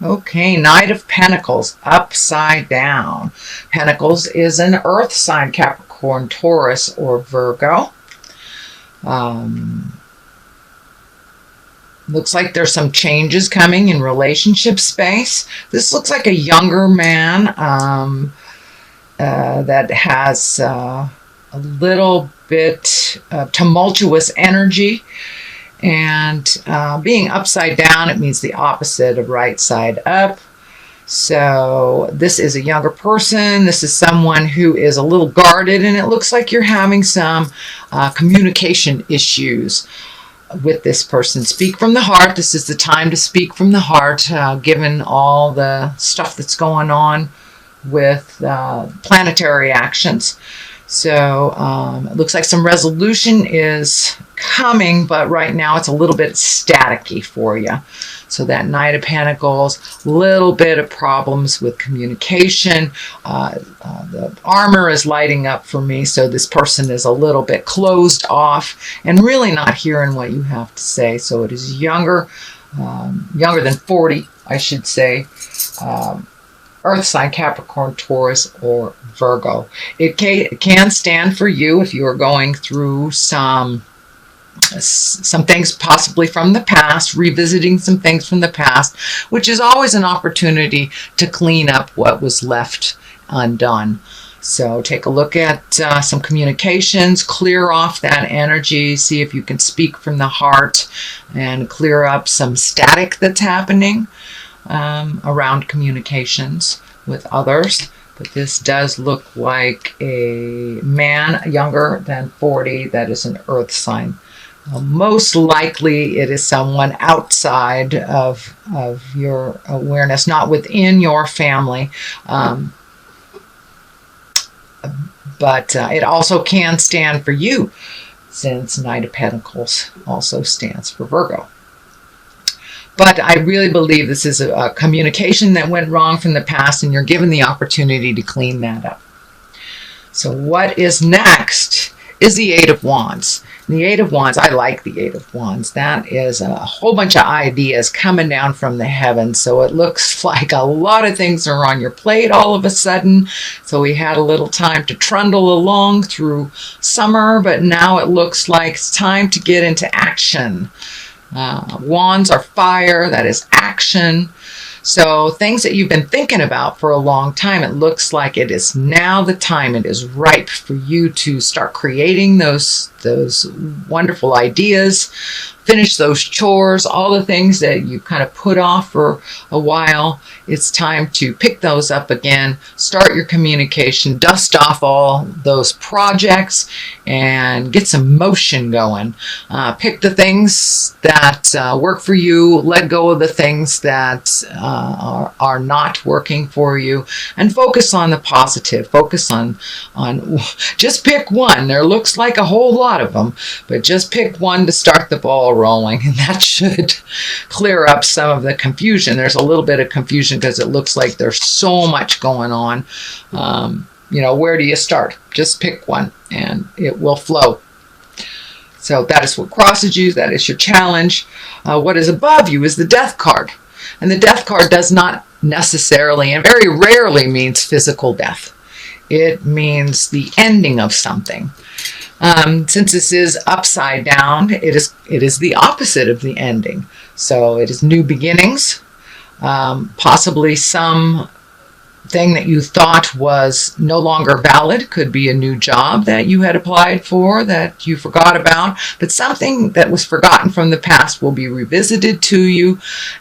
Okay, Knight of Pentacles, upside down. Pentacles is an earth sign, Capricorn, Taurus, or Virgo. Looks like there's some changes coming in relationship space. This looks like a younger man that has a little bit tumultuous energy. And being upside down, it means the opposite of right side up. So this is a younger person. This is someone who is a little guarded, and it looks like you're having some communication issues with this person. Speak from the heart. This is the time to speak from the heart, given all the stuff that's going on with planetary actions. So it looks like some resolution is coming, but right now it's a little bit staticky for you. So that Knight of Pentacles, little bit of problems with communication. The armor is lighting up for me, so this person is a little bit closed off and really not hearing what you have to say. So it is younger than 40, I should say. Earth sign, Capricorn, Taurus, or Virgo. It can stand for you if you are going through some things possibly from the past, revisiting some things from the past, which is always an opportunity to clean up what was left undone. So take a look at some communications, clear off that energy, see if you can speak from the heart and clear up some static that's happening around communications with others. But this does look like a man younger than 40 that is an earth sign. Most likely it is someone outside of your awareness, not within your family. But it also can stand for you, since Knight of Pentacles also stands for Virgo. But I really believe this is a communication that went wrong from the past, and you're given the opportunity to clean that up. So what is next is the Eight of Wands. And the Eight of Wands, I like the Eight of Wands. That is a whole bunch of ideas coming down from the heavens. So it looks like a lot of things are on your plate all of a sudden. So we had a little time to trundle along through summer, but now it looks like it's time to get into action. Wands are fire, that is action. So things that you've been thinking about for a long time, it looks like it is now the time. It is ripe for you to start creating those wonderful ideas, finish those chores, all the things that you kind of put off for a while. It's time to pick those up again, start your communication, dust off all those projects, and get some motion going. Pick the things that work for you, let go of the things that are not working for you, and focus on the positive. Focus on just pick one. There looks like a whole lot of them, but just pick one to start the ball rolling, and that should clear up some of the confusion. There's a little bit of confusion because it looks like there's so much going on. Where do you start? Just pick one and it will flow. So that is what crosses you. That is your challenge. What is above you is the Death card. And the Death card does not necessarily and very rarely means physical death. It means the ending of something. Since this is upside down, it is the opposite of the ending. So it is new beginnings, possibly some thing that you thought was no longer valid. Could be a new job that you had applied for that you forgot about, but something that was forgotten from the past will be revisited to you,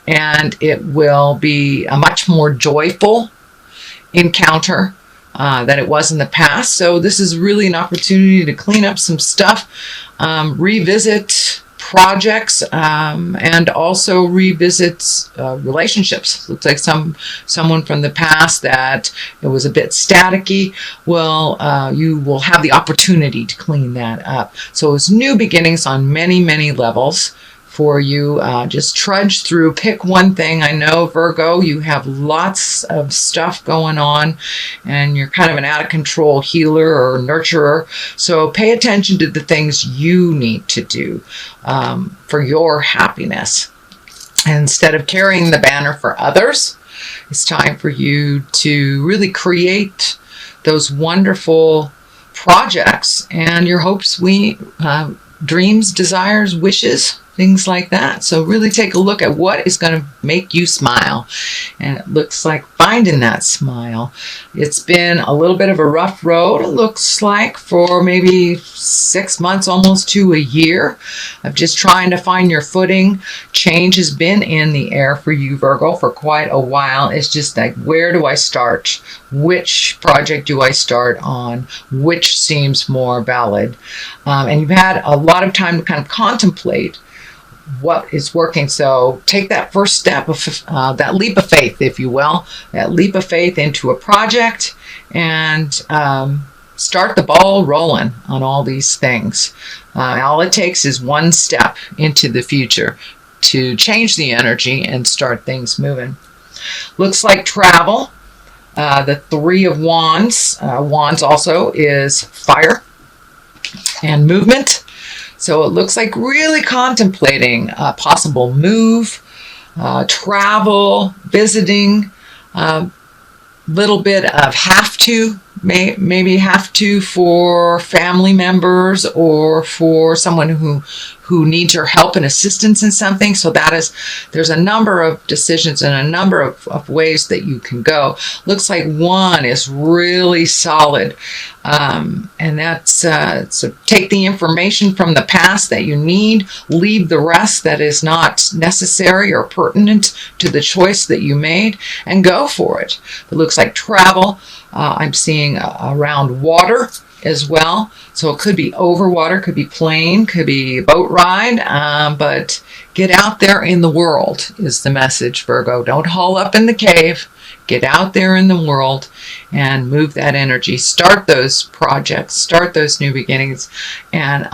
and it will be a much more joyful encounter than it was in the past. So this is really an opportunity to clean up some stuff, revisit projects, and also revisit relationships. Looks like someone from the past that it was a bit staticky. You will have the opportunity to clean that up. So it's new beginnings on many, many levels for you. Just trudge through, pick one thing. I know, Virgo, you have lots of stuff going on and you're kind of an out of control healer or nurturer. So pay attention to the things you need to do for your happiness. Instead of carrying the banner for others, it's time for you to really create those wonderful projects and your hopes, dreams, desires, wishes, things like that. So really take a look at what is going to make you smile. And it looks like finding that smile. It's been a little bit of a rough road, it looks like, for maybe 6 months, almost to a year, of just trying to find your footing. Change has been in the air for you, Virgo, for quite a while. It's just like, where do I start? Which project do I start on? Which seems more valid? And you've had a lot of time to kind of contemplate what is working. So take that first step of that leap of faith, if you will, that leap of faith into a project, and start the ball rolling on all these things. All it takes is one step into the future to change the energy and start things moving. Looks like travel. The Three of Wands. Wands also is fire and movement. So it looks like really contemplating a possible move, travel, visiting, little bit of maybe have to for family members or for someone who needs your help and assistance in something. So there's a number of decisions and a number of ways that you can go. Looks like one is really solid. And that's, so take the information from the past that you need, leave the rest that is not necessary or pertinent to the choice that you made, and go for it. It looks like travel. I'm seeing around water as well. So it could be over water, could be plane, could be boat ride, but get out there in the world is the message, Virgo. Don't haul up in the cave. Get out there in the world and move that energy. Start those projects, start those new beginnings. And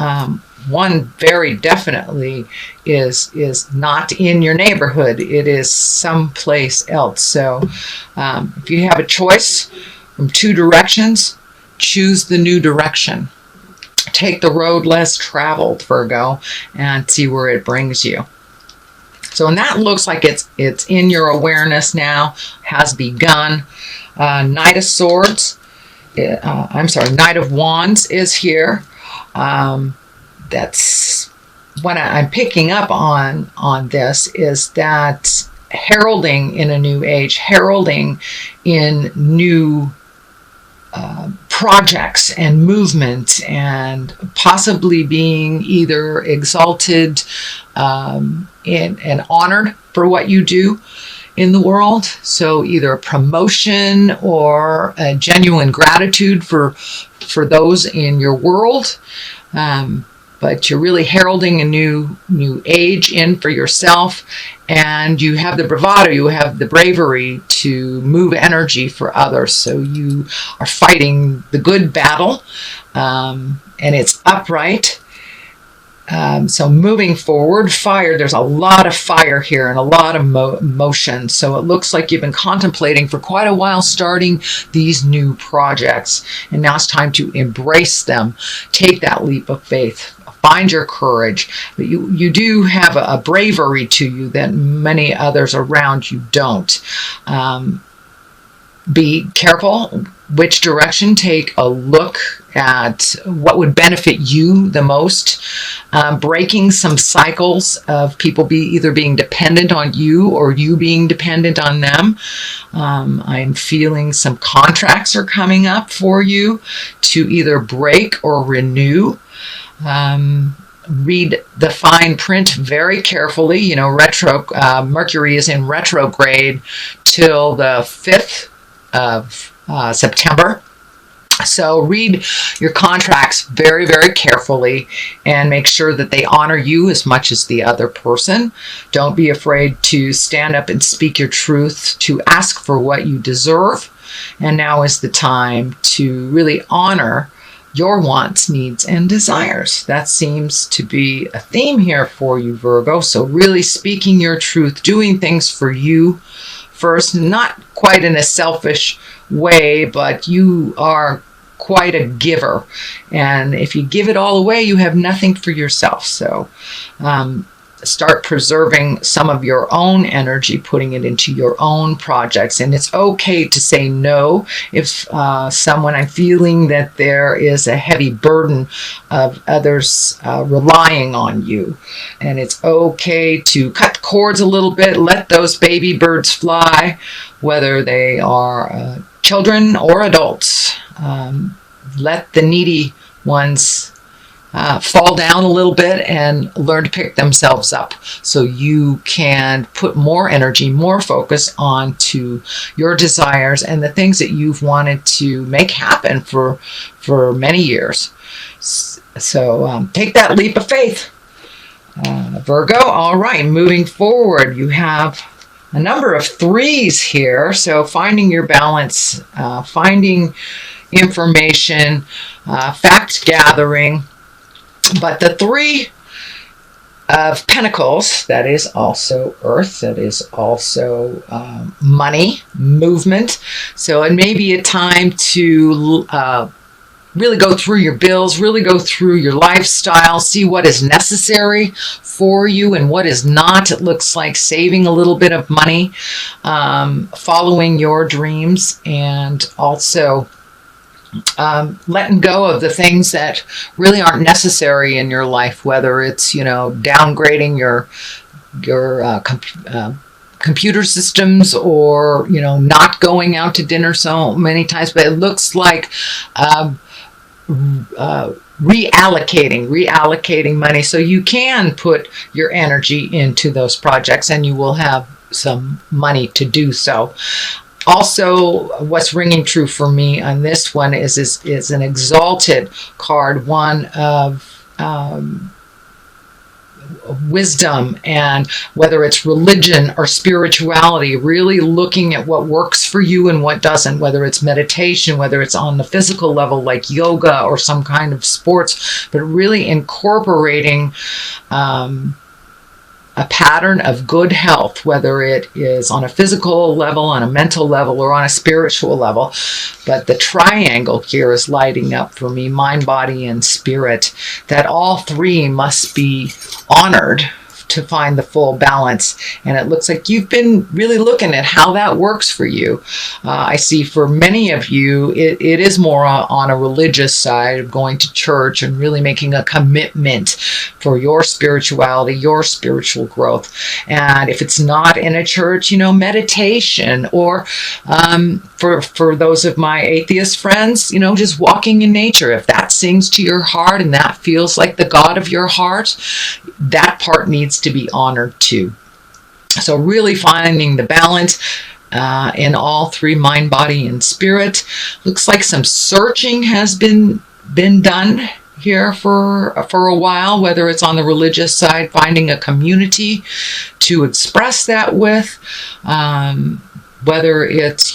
one very definitely is not in your neighborhood. It is someplace else. So if you have a choice from two directions, choose the new direction. Take the road less traveled, Virgo, and see where it brings you. So, and that looks like it's in your awareness now, has begun. Knight of Swords, Knight of Wands is here. That's what I'm picking up on this, is that heralding in a new age, heralding in new projects and movement, and possibly being either exalted and honored for what you do in the world. So either a promotion or a genuine gratitude for those in your world. But you're really heralding a new age in for yourself, and you have the bravado, you have the bravery to move energy for others. So you are fighting the good battle, and it's upright. So moving forward, fire, there's a lot of fire here and a lot of motion. So it looks like you've been contemplating for quite a while starting these new projects, and now it's time to embrace them. Take that leap of faith. Find your courage. But you do have a bravery to you that many others around you don't. Be careful which direction. Take a look at what would benefit you the most. Breaking some cycles of people either being dependent on you or you being dependent on them. I'm feeling some contracts are coming up for you to either break or renew. Read the fine print very carefully. You know, Mercury is in retrograde till the 5th of September. So read your contracts very, very carefully and make sure that they honor you as much as the other person. Don't be afraid to stand up and speak your truth, to ask for what you deserve. And now is the time to really honor your wants, needs, and desires. That seems to be a theme here for you, Virgo. So really speaking your truth, doing things for you first, not quite in a selfish way, but you are quite a giver. And if you give it all away, you have nothing for yourself. So start preserving some of your own energy, putting it into your own projects. And it's okay to say no if I'm feeling that there is a heavy burden of others relying on you. And it's okay to cut cords a little bit, let those baby birds fly, whether they are children or adults. Let the needy ones fall down a little bit and learn to pick themselves up, so you can put more energy, more focus onto your desires and the things that you've wanted to make happen for many years. So take that leap of faith, Virgo. All right, moving forward, you have a number of threes here. So finding your balance, finding information, fact gathering. But the Three of Pentacles, that is also Earth, that is also money, movement. So it may be a time to really go through your bills, really go through your lifestyle, see what is necessary for you and what is not. It looks like saving a little bit of money, following your dreams, and also letting go of the things that really aren't necessary in your life, whether it's, downgrading your computer systems, or, not going out to dinner so many times. But it looks like reallocating money, so you can put your energy into those projects and you will have some money to do so. Also, what's ringing true for me on this one is an exalted card, one of wisdom, and whether it's religion or spirituality, really looking at what works for you and what doesn't, whether it's meditation, whether it's on the physical level like yoga or some kind of sports, but really incorporating a pattern of good health, whether it is on a physical level, on a mental level, or on a spiritual level. But the triangle here is lighting up for me, mind, body, and spirit, that all three must be honored to find the full balance. And it looks like you've been really looking at how that works for you. I see for many of you, it is more on a religious side of going to church and really making a commitment for your spirituality, your spiritual growth. And if it's not in a church, meditation, or for those of my atheist friends, just walking in nature. If that sings to your heart and that feels like the God of your heart, that part needs to be honored too. So really finding the balance in all three, mind, body, and spirit. Looks like some searching has been done here for a while, whether it's on the religious side, finding a community to express that with, whether it's,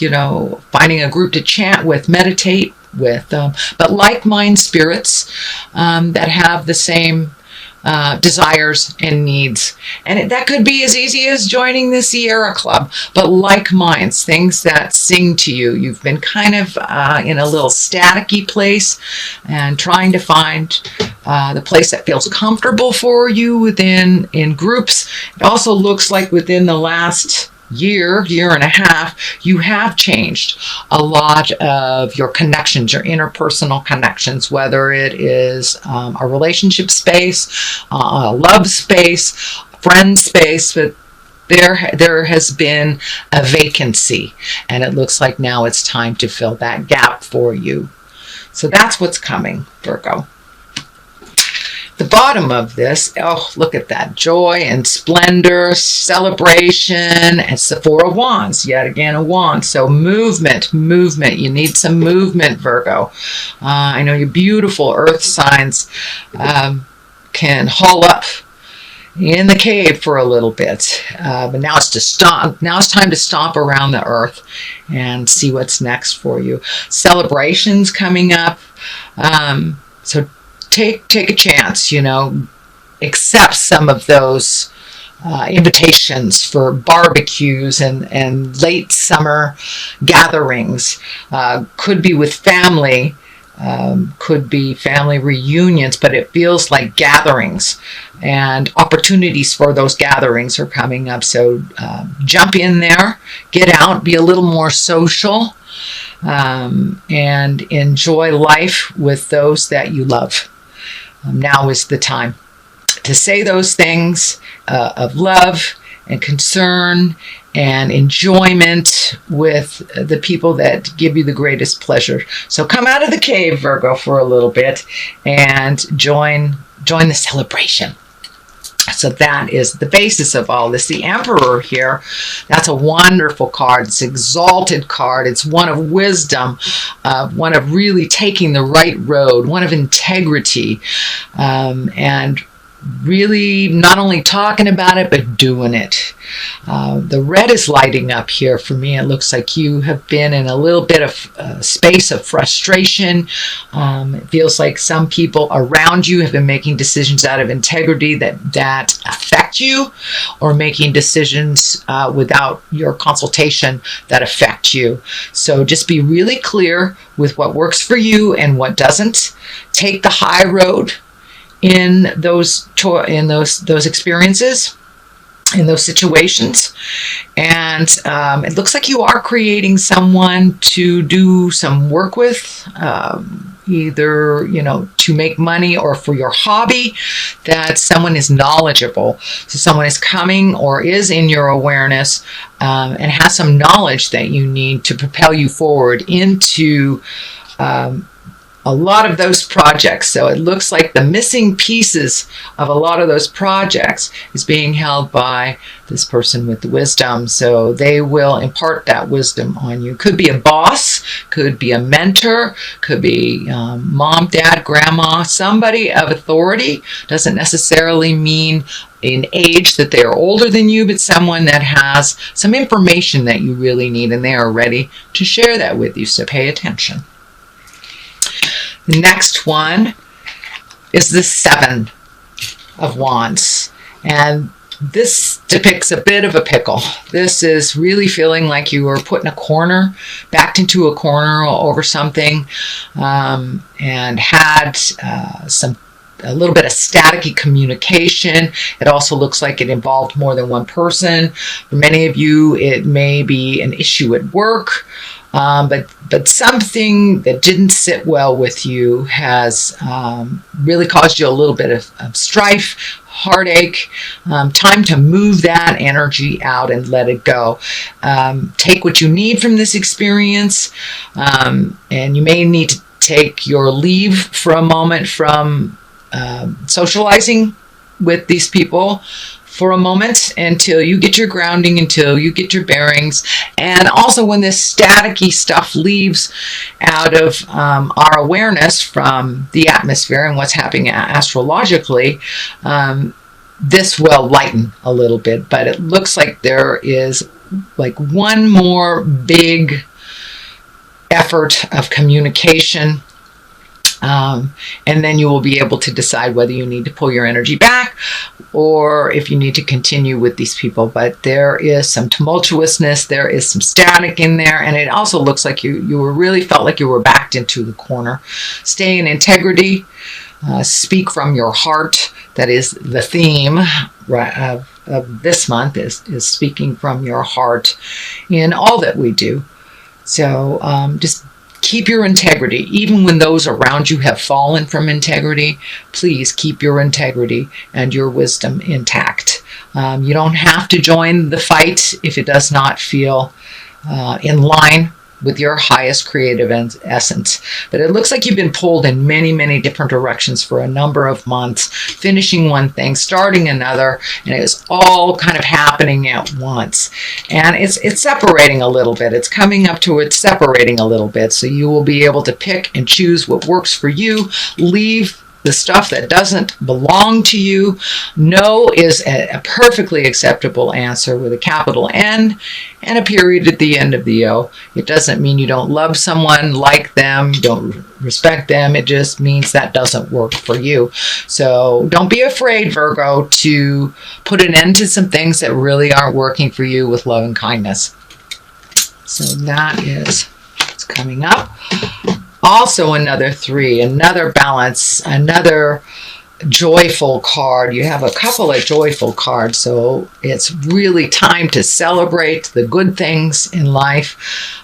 finding a group to chant with, meditate with, but like-minded spirits that have the same desires and needs. And that could be as easy as joining the Sierra Club, but like minds, things that sing to you. You've been kind of in a little staticky place and trying to find the place that feels comfortable for you in groups. It also looks like within the last year and a half, you have changed a lot of your connections, your interpersonal connections, whether it is a relationship space, a love space, friend space, but there has been a vacancy, and it looks like now it's time to fill that gap for you. So that's what's coming, Virgo. The bottom of this, oh, look at that. Joy and splendor, celebration. It's the Four of Wands. Yet again, a wand. So movement. You need some movement, Virgo. I know your beautiful earth signs can haul up in the cave for a little bit. But now it's to stomp. Now it's time to stomp around the earth and see what's next for you. Celebrations coming up. So take a chance, accept some of those invitations for barbecues and late summer gatherings. Could be with family, could be family reunions, but it feels like gatherings, and opportunities for those gatherings are coming up. So jump in there, get out, be a little more social, and enjoy life with those that you love. Now is the time to say those things of love and concern and enjoyment with the people that give you the greatest pleasure. So come out of the cave, Virgo, for a little bit and join the celebration. So that is the basis of all this. The Emperor here, that's a wonderful card. It's an exalted card. It's one of wisdom, one of really taking the right road, one of integrity, and really not only talking about it, but doing it. The red is lighting up here for me. It looks like you have been in a little bit of space of frustration. It feels like some people around you have been making decisions out of integrity that affect you, or making decisions without your consultation that affect you. So just be really clear with what works for you and what doesn't. Take the high road in those experiences, in those situations. And it looks like you are creating someone to do some work with, either, to make money or for your hobby, that someone is knowledgeable. So someone is coming or is in your awareness, and has some knowledge that you need to propel you forward into a lot of those projects. So it looks like the missing pieces of a lot of those projects is being held by this person with the wisdom. So they will impart that wisdom on you. Could be a boss, could be a mentor, could be mom, dad, grandma, somebody of authority. Doesn't necessarily mean in age that they are older than you, but someone that has some information that you really need, and they are ready to share that with you. So pay attention. The next one is the Seven of Wands, and this depicts a bit of a pickle. This is really feeling like you were put in a corner, backed into a corner over something, and had a little bit of staticky communication. It also looks like it involved more than one person. For many of you, it may be an issue at work. But something that didn't sit well with you has really caused you a little bit of strife, heartache. Time to move that energy out and let it go. Take what you need from this experience, and you may need to take your leave for a moment from socializing with these people for a moment, until you get your grounding, until you get your bearings. And also when this staticky stuff leaves out of our awareness from the atmosphere and what's happening astrologically, this will lighten a little bit. But it looks like there is like one more big effort of communication, and then you will be able to decide whether you need to pull your energy back or if you need to continue with these people. But there is some tumultuousness, there is some static in there, and it also looks like you were really felt like you were backed into the corner. Stay in integrity, speak from your heart. That is the theme of this month, is speaking from your heart in all that we do. So just keep your integrity. Even when those around you have fallen from integrity, please keep your integrity and your wisdom intact. You don't have to join the fight if it does not feel in line with your highest creative essence. But it looks like you've been pulled in many, many different directions for a number of months, finishing one thing, starting another, and it's all kind of happening at once. And it's separating a little bit. It's coming up to it separating a little bit. So you will be able to pick and choose what works for you, leave the stuff that doesn't belong to you. No is a perfectly acceptable answer with a capital N and a period at the end of the O. It doesn't mean you don't love someone, like them, don't respect them. It just means that doesn't work for you. So don't be afraid, Virgo, to put an end to some things that really aren't working for you with love and kindness. So that is what's coming up. Also another 3, another balance, another joyful card. You have a couple of joyful cards, so it's really time to celebrate the good things in life.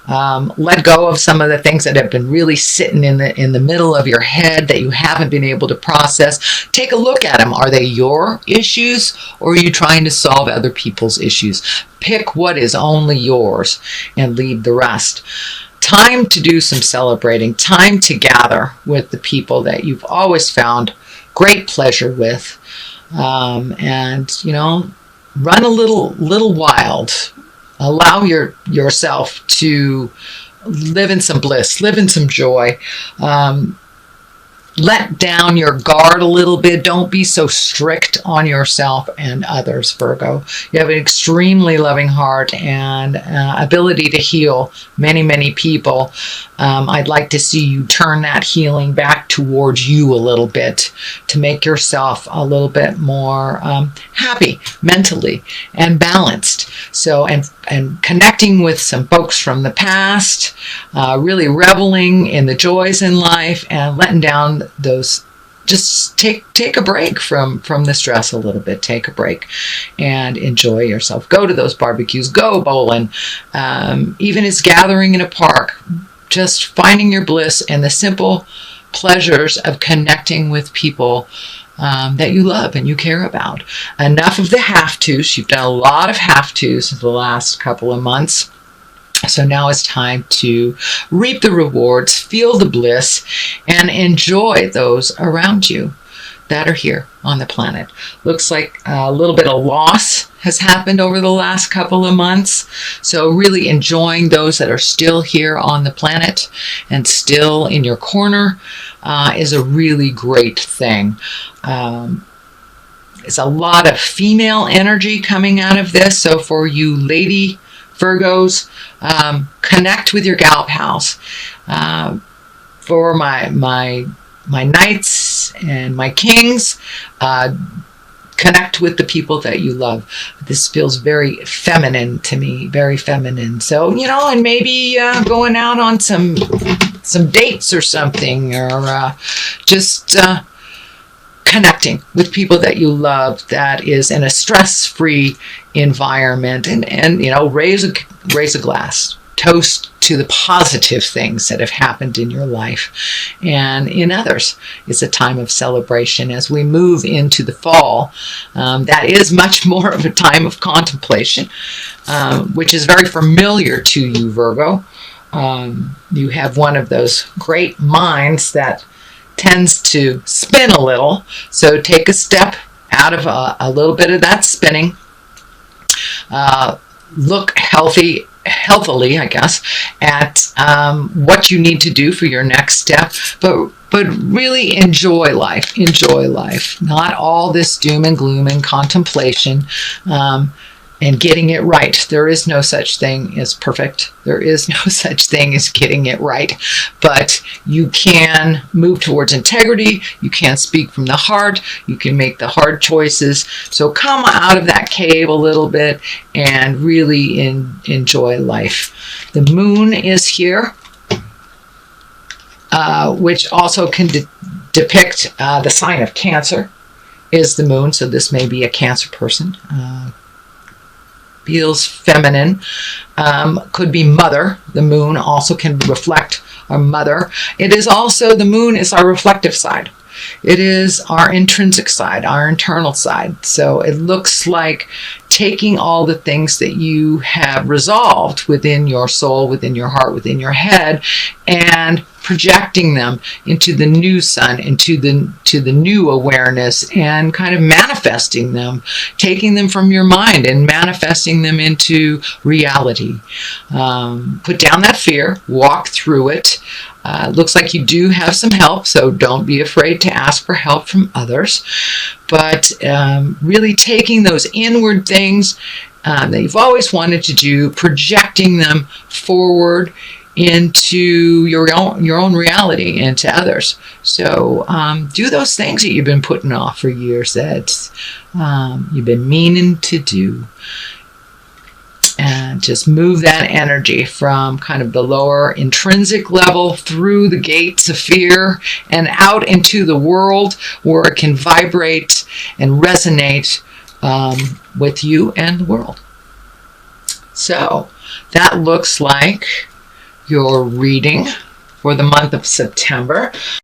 Let go of some of the things that have been really sitting in the middle of your head that you haven't been able to process. Take a look at them. Are they your issues, or are you trying to solve other people's issues? Pick what is only yours and leave the rest. Time to do some celebrating, time to gather with the people that you've always found great pleasure with, and run a little wild. Allow yourself to live in some bliss, live in some joy. Let down your guard a little bit. Don't be so strict on yourself and others, Virgo. You have an extremely loving heart and ability to heal many people. I'd like to see you turn that healing back towards you a little bit to make yourself a little bit more happy mentally and balanced. So, and connecting with some folks from the past, really reveling in the joys in life and letting down those. Just take a break from the stress a little bit. Take a break and enjoy yourself. Go to those barbecues. Go bowling. Even as gathering in a park. Just finding your bliss and the simple pleasures of connecting with people that you love and you care about. Enough of the have-tos. You've done a lot of have-tos in the last couple of months. So now it's time to reap the rewards, feel the bliss, and enjoy those around you that are here on the planet. Looks like a little bit of loss has happened over the last couple of months. So really enjoying those that are still here on the planet and still in your corner is a really great thing. It's a lot of female energy coming out of this. So for you lady Virgos, connect with your gal pals. For my knights and my kings, connect with the people that you love. This feels very feminine to me, very feminine. So, and maybe going out on some dates or something, or just connecting with people that you love that is in a stress-free environment, and raise a glass, toast to the positive things that have happened in your life and in others. It's a time of celebration as we move into the fall. That is much more of a time of contemplation, which is very familiar to you, Virgo. You have one of those great minds that tends to spin a little, so take a step out of a little bit of that spinning. Look healthily, I guess, at what you need to do for your next step, but really enjoy life. Enjoy life. Not all this doom and gloom and contemplation. And getting it right. There is no such thing as perfect. There is no such thing as getting it right. But you can move towards integrity. You can speak from the heart. You can make the hard choices. So come out of that cave a little bit and really enjoy life. The moon is here, which also can depict the sign of Cancer is the moon. So this may be a Cancer person. Feels feminine, could be mother. The moon also can reflect our mother. It is also, the moon is our reflective side. It is our intrinsic side, our internal side. So it looks like taking all the things that you have resolved within your soul, within your heart, within your head, and projecting them into the new sun, into the new awareness, and kind of manifesting them, taking them from your mind and manifesting them into reality. Put down that fear, walk through it. Looks like you do have some help, so don't be afraid to ask for help from others. But really taking those inward things that you've always wanted to do, projecting them forward into your own reality and to others. So do those things that you've been putting off for years that you've been meaning to do. And just move that energy from kind of the lower intrinsic level through the gates of fear and out into the world where it can vibrate and resonate with you and the world. So that looks like your reading for the month of September.